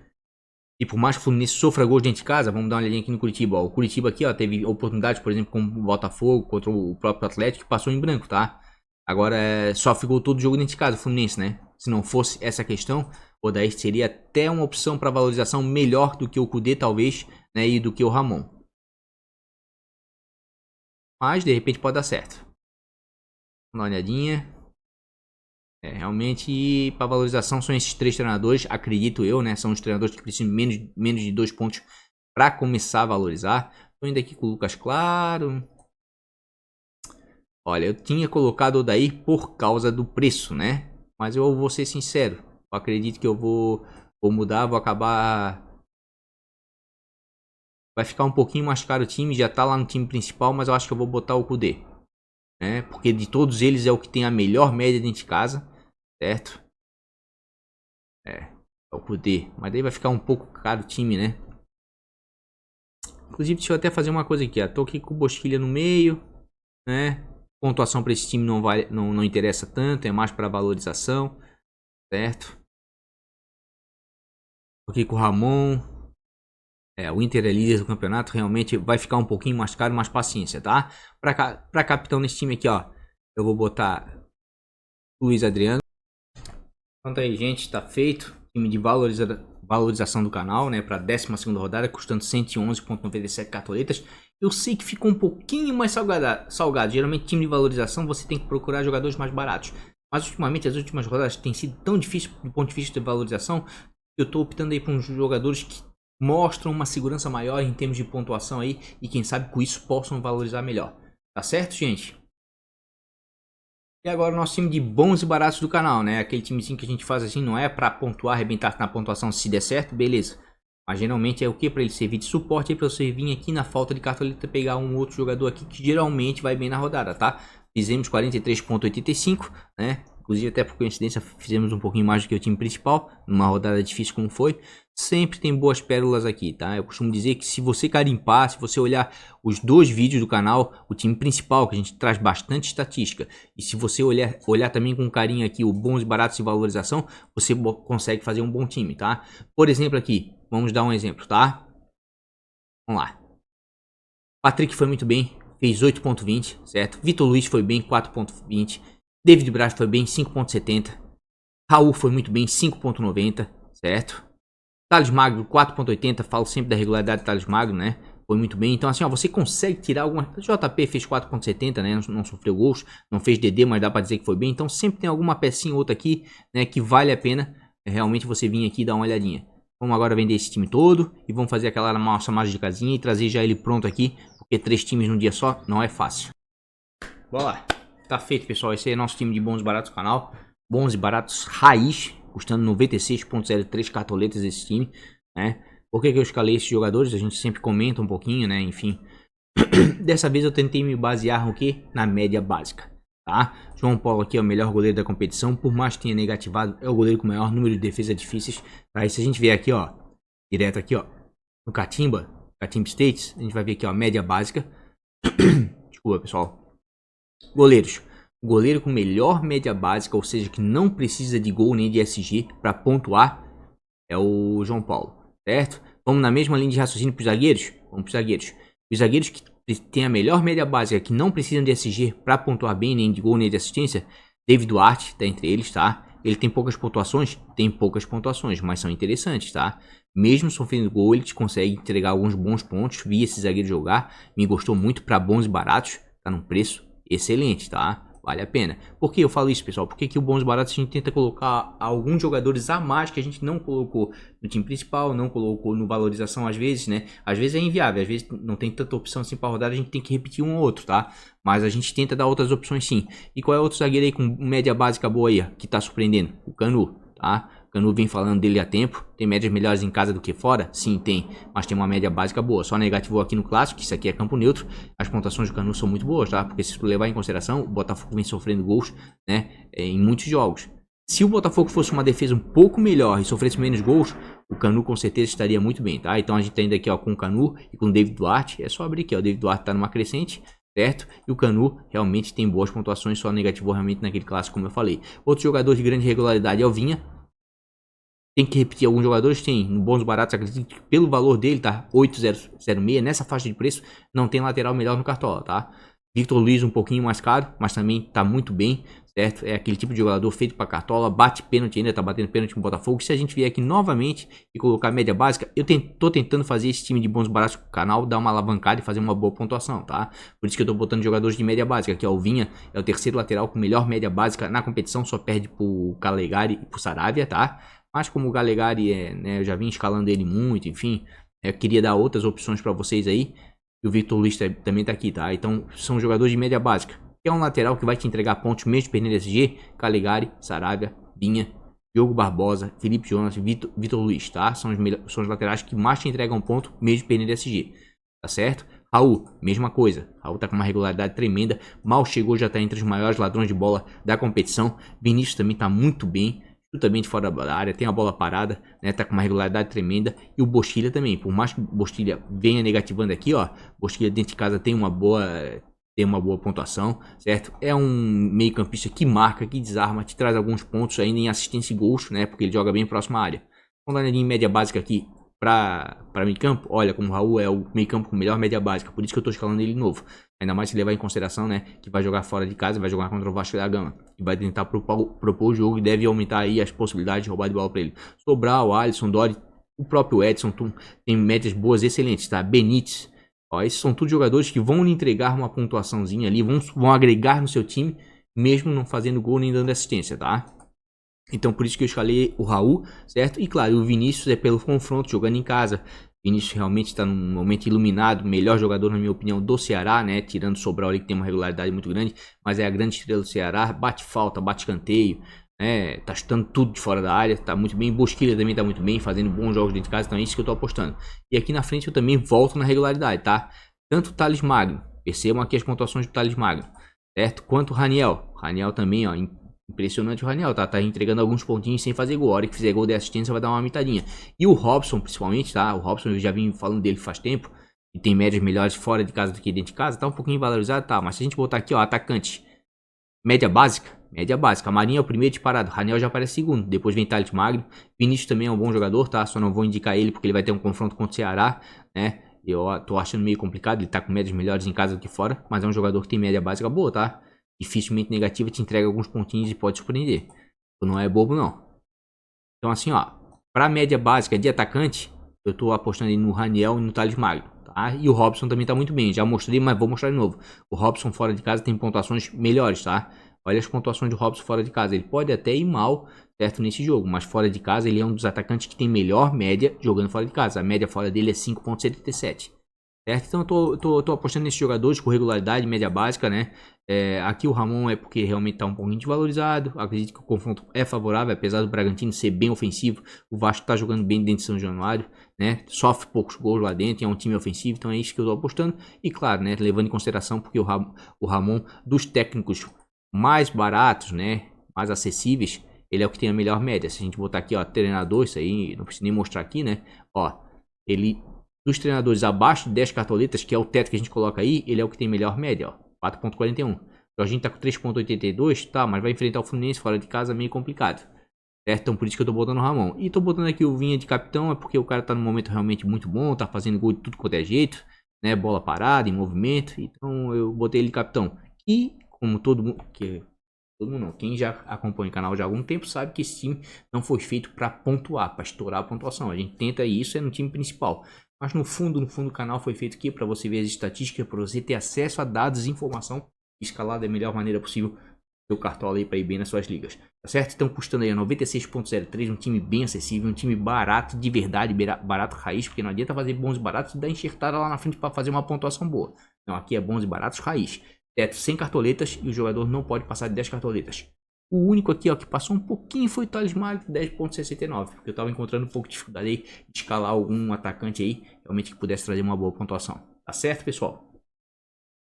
E por mais que o Fluminense sofra gol dentro de casa, vamos dar uma olhadinha aqui no Curitiba, ó. O Curitiba aqui, ó, teve oportunidade, por exemplo, com o Botafogo, contra o próprio Atlético, que passou em branco, tá? Agora, sofre gol todo jogo dentro de casa, o Fluminense, né? Se não fosse essa questão, o Odair seria até uma opção para valorização melhor do que o Cudê, talvez, né? E do que o Ramon. Mas, de repente, pode dar certo. Vamos dar uma olhadinha. Realmente, para valorização, são esses 3 treinadores, acredito eu, né? São os treinadores que precisam menos de 2 pontos para começar a valorizar. Tô indo aqui com o Lucas Claro. Olha, eu tinha colocado o Odair por causa do preço, né? Mas eu vou ser sincero. Eu acredito que eu vou mudar, vou acabar... Vai ficar um pouquinho mais caro o time, já tá lá no time principal, mas eu acho que eu vou botar o Cudê. Né? Porque de todos eles é o que tem a melhor média dentro de casa, certo? É o Kudê. Mas daí vai ficar um pouco caro o time, né? Inclusive, deixa eu até fazer uma coisa aqui. Tô aqui com o Bosquilha no meio, né? Pontuação para esse time não interessa tanto, é mais para valorização, certo? Tô aqui com o Ramon. O Inter é líder do campeonato, realmente vai ficar um pouquinho mais caro, mas paciência, tá? Pra capitão nesse time aqui, ó, eu vou botar Luiz Adriano. Pronto aí, gente, tá feito. Time de valorização do canal, né, pra 12ª rodada, custando 111,97 cartoletas. Eu sei que ficou um pouquinho mais salgado. Geralmente, time de valorização, você tem que procurar jogadores mais baratos. Mas, ultimamente, as últimas rodadas têm sido tão difíceis do ponto de vista de valorização, que eu tô optando aí por uns jogadores que mostram uma segurança maior em termos de pontuação aí. E quem sabe com isso possam valorizar melhor. Tá certo, gente? E agora o nosso time de bons e baratos do canal, né? Aquele timezinho que a gente faz assim, não é pra pontuar, arrebentar na pontuação se der certo, beleza. Mas geralmente é o que? Pra ele servir de suporte aí pra você vir aqui na falta de cartoleta pegar um outro jogador aqui que geralmente vai bem na rodada, tá? Fizemos 43,85, né? Inclusive até por coincidência fizemos um pouquinho mais do que o time principal, numa rodada difícil como foi. Sempre tem boas pérolas aqui, tá? Eu costumo dizer que se você garimpar, se você olhar os 2 vídeos do canal, o time principal, que a gente traz bastante estatística, e se você olhar também com carinho aqui o bons, baratos e valorização, você consegue fazer um bom time, tá? Por exemplo aqui, vamos dar um exemplo, tá? Vamos lá. Patrick foi muito bem, fez 8,20, certo? Vitor Luiz foi bem, 4,20. David Braz foi bem, 5,70. Raul foi muito bem, 5,90, certo? Thales Magno, 4,80. Falo sempre da regularidade do Thales Magno, né? Foi muito bem. Então, assim, ó, você consegue tirar alguma. O JP fez 4,70, né? Não sofreu gols, não fez DD, mas dá pra dizer que foi bem. Então, sempre tem alguma pecinha ou outra aqui, né? Que vale a pena realmente você vir aqui e dar uma olhadinha. Vamos agora vender esse time todo e vamos fazer aquela nossa mágicazinha e trazer já ele pronto aqui, porque 3 times num dia só não é fácil. Bora lá. Tá feito, pessoal. Esse é nosso time de bons e baratos do canal. Bons e baratos raiz, custando 96,03 cartoletas esse time, né? Por que eu escalei esses jogadores? A gente sempre comenta um pouquinho, né? Enfim. Dessa vez eu tentei me basear no quê? Na média básica, tá? João Paulo aqui é o melhor goleiro da competição, por mais que tenha negativado, é o goleiro com o maior número de defesas difíceis. Tá? E se a gente vier aqui, ó, direto aqui, ó, no Catimba States, a gente vai ver aqui, ó, média básica. Desculpa, pessoal. Goleiros. Goleiro com melhor média básica, ou seja, que não precisa de gol nem de SG para pontuar, é o João Paulo, certo? Vamos na mesma linha de raciocínio para os zagueiros? Vamos para os zagueiros. Os zagueiros que têm a melhor média básica, que não precisam de SG para pontuar bem, nem de gol nem de assistência, David Duarte está entre eles, tá? Ele tem poucas pontuações? Tem poucas pontuações, mas são interessantes, tá? Mesmo sofrendo gol, ele consegue entregar alguns bons pontos. Vi esse zagueiro jogar, me gostou muito para bons e baratos, tá num preço excelente, tá? Vale a pena. Por que eu falo isso, pessoal? Porque que o bons e baratos a gente tenta colocar alguns jogadores a mais que a gente não colocou no time principal, não colocou no valorização às vezes, né? Às vezes é inviável, às vezes não tem tanta opção assim para rodar, a gente tem que repetir um ou outro, tá? Mas a gente tenta dar outras opções sim. E qual é outro zagueiro aí com média básica boa aí, que tá surpreendendo? O Canu, tá? Canu vem falando dele há tempo. Tem médias melhores em casa do que fora? Sim, tem. Mas tem uma média básica boa. Só negativou aqui no clássico, que isso aqui é campo neutro. As pontuações do Canu são muito boas, tá? Porque se tu levar em consideração, o Botafogo vem sofrendo gols, né? Em muitos jogos. Se o Botafogo fosse uma defesa um pouco melhor e sofresse menos gols, o Canu com certeza estaria muito bem, tá? Então a gente tá indo aqui, ó, com o Canu e com o David Duarte. É só abrir aqui, ó. O David Duarte tá numa crescente, certo? E o Canu realmente tem boas pontuações, só negativou realmente naquele clássico, como eu falei. Outro jogador de grande regularidade é o Vinha. Tem que repetir alguns jogadores? Tem. No bons baratos, acredito que pelo valor dele, tá? 8,06. Nessa faixa de preço, não tem lateral melhor no Cartola, tá? Victor Luiz um pouquinho mais caro, mas também tá muito bem, certo? É aquele tipo de jogador feito para Cartola, bate pênalti ainda, tá batendo pênalti com o Botafogo. Se a gente vier aqui novamente e colocar a média básica, eu tô tentando fazer esse time de bons baratos com o canal, dar uma alavancada e fazer uma boa pontuação, tá? Por isso que eu tô botando jogadores de média básica, aqui ó, o Vinha é o terceiro lateral com melhor média básica na competição, só perde pro Calegari e pro Saravia, tá? Mas como o Calegari né, eu já vim escalando ele muito, enfim, eu queria dar outras opções para vocês aí. E o Victor Luiz também tá aqui, tá? Então são jogadores de média básica. Que é um lateral que vai te entregar pontos mesmo perdendo SG, Calegari, Saravia, Vinha, Diogo Barbosa, Felipe Jonas e Victor Luiz, tá? São os laterais que mais te entregam ponto mesmo perdendo SG, tá certo? Raul, mesma coisa. Raul tá com uma regularidade tremenda. Mal chegou, já tá entre os maiores ladrões de bola da competição. Vinícius também tá muito bem. também de fora da área, tem a bola parada, né? Tá com uma regularidade tremenda. E o Bosquilha também, por mais que o Bosquilha venha negativando aqui, ó, Bosquilha dentro de casa tem uma boa pontuação, certo? É um meio campista que marca, que desarma, te traz alguns pontos ainda em assistência e gols, né? Porque ele joga bem próximo à área. Vamos dar uma em média básica aqui para meio campo. Olha, como o Raul é o meio campo com melhor média básica, por isso que eu tô escalando ele novo. Ainda mais se levar em consideração, né, que vai jogar fora de casa, vai jogar contra o Vasco da Gama. E vai tentar propor o jogo e deve aumentar aí as possibilidades de roubar de bola para ele. Sobral, Alisson, Dori, o próprio Edson tem médias boas, excelentes, tá? Benítez. Ó, esses são todos jogadores que vão lhe entregar uma pontuaçãozinha ali, vão agregar no seu time, mesmo não fazendo gol nem dando assistência, tá? Então por isso que eu escalei o Raul, certo? E claro, o Vinícius é pelo confronto, jogando em casa. Vinícius realmente está num momento iluminado, melhor jogador na minha opinião do Ceará, né? Tirando o Sobral ali que tem uma regularidade muito grande, mas é a grande estrela do Ceará, bate falta, bate escanteio, né? Tá chutando tudo de fora da área, tá muito bem. Bosquilha também tá muito bem, fazendo bons jogos dentro de casa, então é isso que eu tô apostando. E aqui na frente eu também volto na regularidade, tá? Tanto o Thales Magno, percebam aqui as pontuações do Thales Magno, certo? Quanto o Raniel. Raniel também, ó, impressionante o Raniel, tá entregando alguns pontinhos sem fazer gol. A hora que fizer gol de assistência vai dar uma mitadinha. E o Robson, principalmente, tá? O Robson eu já vim falando dele faz tempo. E tem médias melhores fora de casa do que dentro de casa. Tá um pouquinho valorizado, tá? Mas se a gente botar aqui, ó, atacante. Média básica. Marinho é o primeiro disparado. Raniel já aparece segundo. Depois vem Thales Magno. Vinícius também é um bom jogador, tá? Só não vou indicar ele porque ele vai ter um confronto contra o Ceará, né? Eu tô achando meio complicado. Ele tá com médias melhores em casa do que fora. Mas é um jogador que tem média básica boa, tá? Dificilmente negativa, te entrega alguns pontinhos e pode surpreender. Tu não é bobo, não. Então, assim, ó. Pra média básica de atacante, eu tô apostando aí no Raniel e no Thales Magno, tá? E o Robson também tá muito bem. Já mostrei, mas vou mostrar de novo. O Robson fora de casa tem pontuações melhores, tá? Olha as pontuações do Robson fora de casa. Ele pode até ir mal, certo, nesse jogo. Mas fora de casa, ele é um dos atacantes que tem melhor média jogando fora de casa. A média fora dele é 5,77. Certo? Então eu tô apostando nesses jogadores com regularidade, média básica, né? Aqui o Ramon é porque realmente está um pouquinho desvalorizado. Acredito que o confronto é favorável, apesar do Bragantino ser bem ofensivo. O Vasco está jogando bem dentro de São Januário, né? Sofre poucos gols lá dentro, é um time ofensivo, então é isso que eu tô apostando. E claro, né? Levando em consideração porque o Ramon, dos técnicos mais baratos, né? Mais acessíveis, ele é o que tem a melhor média. Se a gente botar aqui, ó, treinador, isso aí, não preciso nem mostrar aqui, né? Ó, ele... Dos treinadores abaixo de 10 cartoletas, que é o teto que a gente coloca aí, ele é o que tem melhor média, ó, 4,41. O Jorginho tá com 3,82, tá, mas vai enfrentar o Fluminense fora de casa, meio complicado. Certo? Então por isso que eu tô botando o Ramon. E tô botando aqui o Vinha de capitão, é porque o cara tá num momento realmente muito bom, tá fazendo gol de tudo quanto é jeito, né, bola parada, em movimento, então eu botei ele de capitão. E, como todo mundo não, quem já acompanha o canal já há algum tempo sabe que esse time não foi feito para pontuar, para estourar a pontuação. A gente tenta isso no time principal. Mas no fundo do canal foi feito aqui para você ver as estatísticas, para você ter acesso a dados e informação escalar da melhor maneira possível seu cartola aí para ir bem nas suas ligas. Tá certo? Estão custando aí a 96,03, um time bem acessível, um time barato de verdade, barato raiz, porque não adianta fazer bons e baratos e dar enxertada lá na frente para fazer uma pontuação boa. Não, aqui é bons e baratos raiz. Teto 100 cartoletas e o jogador não pode passar de 10 cartoletas. O único aqui, ó, que passou um pouquinho foi o Thales Magno, 10,69. Porque eu tava encontrando um pouco de dificuldade aí de escalar algum atacante aí, realmente que pudesse trazer uma boa pontuação. Tá certo, pessoal?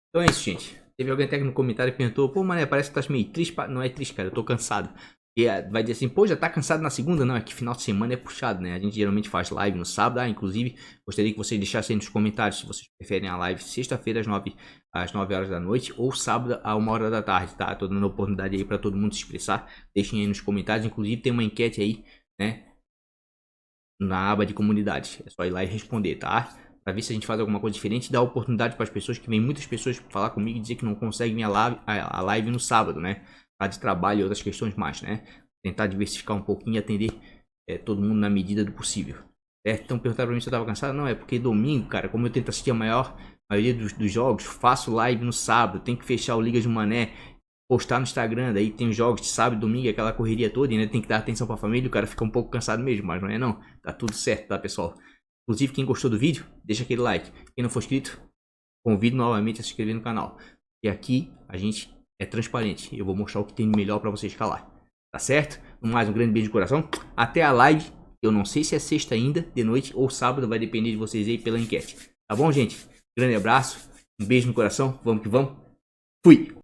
Então é isso, gente. Teve alguém até que no comentário que perguntou, pô, mané, parece que tá meio triste. Não é triste, cara, eu tô cansado. E vai dizer assim, pô, já tá cansado na segunda? Não, é que final de semana é puxado, né? A gente geralmente faz live no sábado. Inclusive, gostaria que vocês deixassem aí nos comentários se vocês preferem a live sexta-feira às 9 horas da noite ou sábado a 1 hora da tarde, tá? Tô dando oportunidade aí pra todo mundo se expressar. Deixem aí nos comentários. Inclusive, tem uma enquete aí, né? Na aba de comunidade. É só ir lá e responder, tá? Pra ver se a gente faz alguma coisa diferente e dar oportunidade para as pessoas, que vem muitas pessoas falar comigo e dizer que não conseguem a live no sábado, né? De trabalho e outras questões mais, né? Tentar diversificar um pouquinho e atender todo mundo na medida do possível. Então perguntaram pra mim se eu tava cansado. Não, é porque domingo, cara, como eu tento assistir a maioria dos jogos, faço live no sábado, tem que fechar o Ligas do Mané, postar no Instagram, daí tem os jogos de sábado e domingo, aquela correria toda, e né, tem que dar atenção pra família, o cara fica um pouco cansado mesmo, mas não é não. Tá tudo certo, tá, pessoal? Inclusive, quem gostou do vídeo, deixa aquele like. Quem não for inscrito, convido novamente a se inscrever no canal. E aqui a gente é transparente. Eu vou mostrar o que tem de melhor para você escalar. Tá certo? Mais um grande beijo de coração. Até a live. Eu não sei se é sexta ainda, de noite ou sábado. Vai depender de vocês aí pela enquete. Tá bom, gente? Grande abraço. Um beijo no coração. Vamos que vamos. Fui!